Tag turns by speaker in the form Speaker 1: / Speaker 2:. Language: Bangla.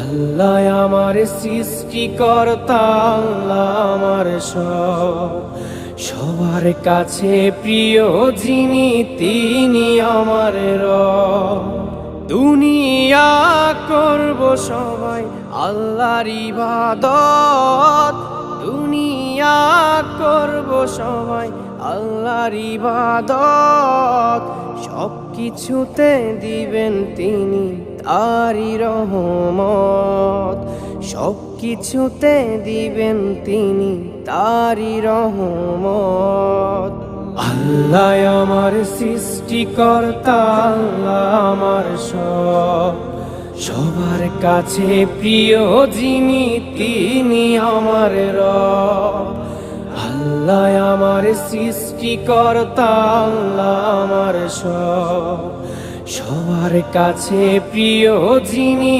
Speaker 1: আল্লাহ আমার সৃষ্টিকর্তা, আল্লাহ আমার সবার কাছে প্রিয় যিনি তিনি আমার রব। দুনিয়া করব সবাই আল্লাহর ইবাদত, দুনিয়া করব সবাই আল্লাহর ইবাদত। সব কিছুতে দিবেন তিনি তারি রহমত, সব কিছুতে দিবেন তিনি তারি রহমত। আল্লাহ আমার সৃষ্টিকর্তা, আল্লাহ আমার সবার কাছে প্রিয় যিনি তিনি আমার রব। আল্লাহ আমার সৃষ্টিকর্তা, আল্লাহ আমার সবার কাছে প্রিয় যিনি